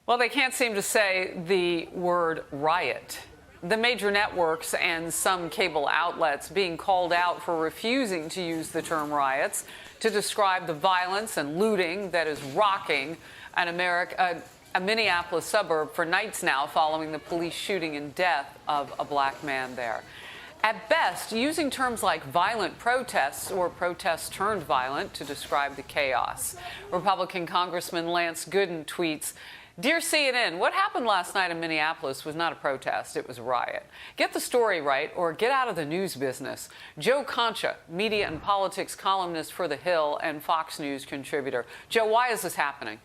Well, they can't seem to say the word riot. The major networks and some cable outlets being called out for refusing to use the term riots to describe the violence and looting that is rocking a Minneapolis suburb for nights now following the police shooting and death of a black man there. At best, using terms like violent protests or protests turned violent to describe the chaos. Republican Congressman Lance Gooden tweets, "Dear CNN, what happened last night in Minneapolis was not a protest, it was a riot. Get the story right or get out of the news business." Joe Concha, media and politics columnist for The Hill and Fox News contributor. Joe, why is this happening?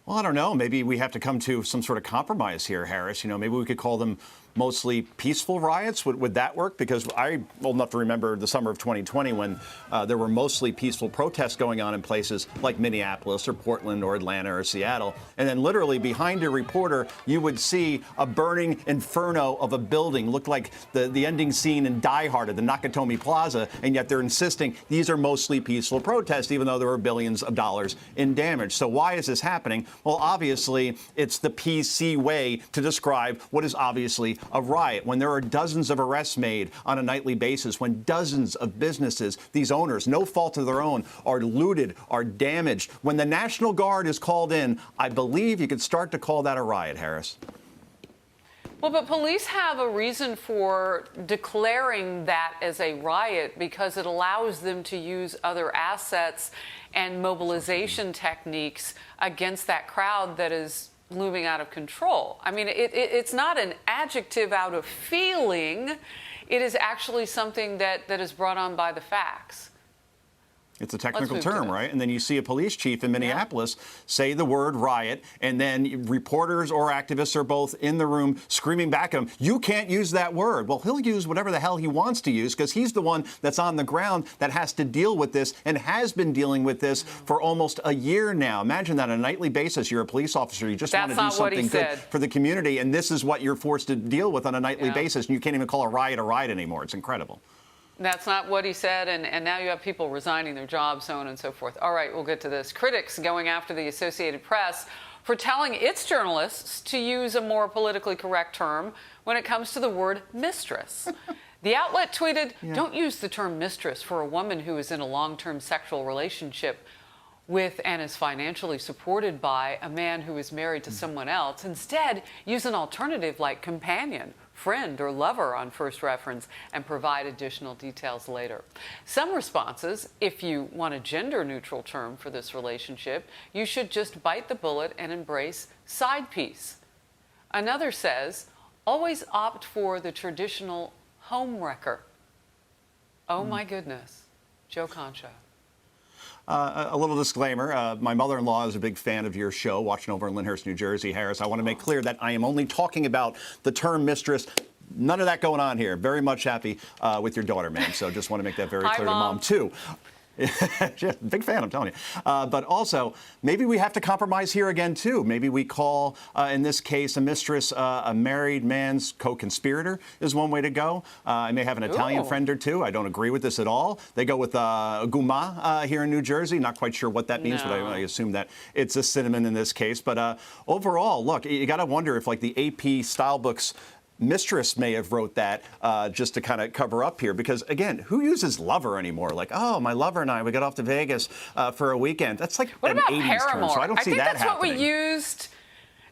Well, I don't know. Maybe we have to come to some sort of compromise here, Harris. Maybe we could call them mostly peaceful riots. Would that work? Because I'm old enough to remember the summer of 2020 when there were mostly peaceful protests going on in places like Minneapolis or Portland or Atlanta or Seattle. And then literally behind a reporter, you would see a burning inferno of a building. Looked like the ending scene in Die Hard at the Nakatomi Plaza. And yet they're insisting these are mostly peaceful protests, even though there were billions of dollars in damage. So why is this happening? Well, obviously, it's the PC way to describe what is obviously a riot. When there are dozens of arrests made on a nightly basis, when dozens of businesses, these owners, no fault of their own, are looted, are damaged, when the National Guard is called in, I believe you could start to call that a riot, Harris. Well, but police have a reason for declaring that as a riot because it allows them to use other assets and mobilization techniques against that crowd that is looming out of control. I mean, it's not an adjective out of feeling. It is actually something that is brought on by the facts. It's a technical term, right? And then you see a police chief in Minneapolis say the word riot, and then reporters or activists are both in the room screaming back at him, "You can't use that word." Well, he'll use whatever the hell he wants to use because he's the one that's on the ground that has to deal with this and has been dealing with this for almost a year now. Imagine that on a nightly basis, you're a police officer, you just want to do something good for the community, and this is what you're forced to deal with on a nightly basis, and you can't even call a riot anymore. It's incredible. That's not what he said, and now you have people resigning their jobs, so on and so forth. All right, we'll get to this. Critics going after the Associated Press for telling its journalists to use a more politically correct term when it comes to the word mistress. The outlet tweeted, "Don't use the term mistress for a woman who is in a long-term sexual relationship with and is financially supported by a man who is married to someone else. Instead, use an alternative like companion, friend, or lover on first reference and provide additional details later." Some responses, if you want a gender-neutral term for this relationship, you should just bite the bullet and embrace side piece. Another says, always opt for the traditional home wrecker. Oh my goodness. Joe Concha. A little disclaimer. My mother-in-law is a big fan of your show, watching over in Lyndhurst, New Jersey. Harris, I want to make clear that I am only talking about the term mistress. None of that going on here. Very much happy with your daughter, ma'am. So just want to make that very clear to Mom, too. Big fan, I'm telling you. But also, maybe we have to compromise here again, too. Maybe we call, in this case, a mistress a married man's co-conspirator is one way to go. I may have an Italian friend or two. I don't agree with this at all. They go with guma here in New Jersey. Not quite sure what that means, but I assume that it's a synonym in this case. But overall, look, you got to wonder if, like, the AP style books mistress may have wrote that just to kind of cover up here, because again, who uses lover anymore? Like, oh, my lover and I, we got off to Vegas for a weekend. That's like what an about 80s paramour? term, so I don't see that happening. I think that's what we used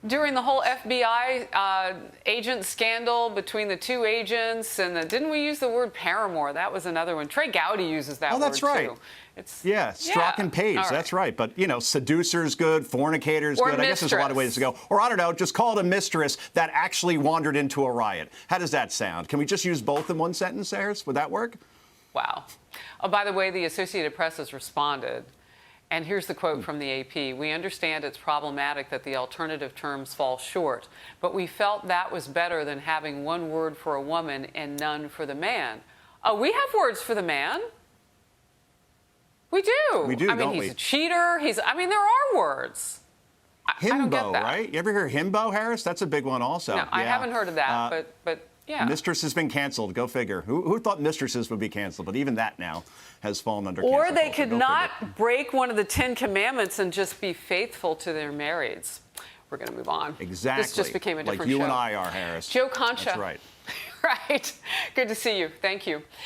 during the whole FBI agent scandal between the two agents, and didn't we use the word paramour? That was another one. Trey Gowdy uses that word, that's right. too. Strzok and Page, that's right. But, seducer's good, fornicator's or good. Mistress. I guess there's a lot of ways to go. Or, I don't know, just call it a mistress that actually wandered into a riot. How does that sound? Can we just use both in one sentence, Harris? Would that work? Wow. Oh, by the way, the Associated Press has responded. And here's the quote from the AP. "We understand it's problematic that the alternative terms fall short, but we felt that was better than having one word for a woman and none for the man." Oh, we have words for the man. We do. We do, I mean, he's a cheater. There are words. I don't get Himbo, that. right? You ever hear himbo, Harris? That's a big one also. No, I haven't heard of that, but Yeah. Mistress has been canceled. Go figure. Who thought mistresses would be canceled? But even that now has fallen under cancel Or they culture. could Go not figure. break one of the 10 Commandments and just be faithful to their marrieds. We're going to move on. Exactly. This just became a different like you show. and I are, Harris. Joe Concha. That's right. Right. Good to see you. Thank you.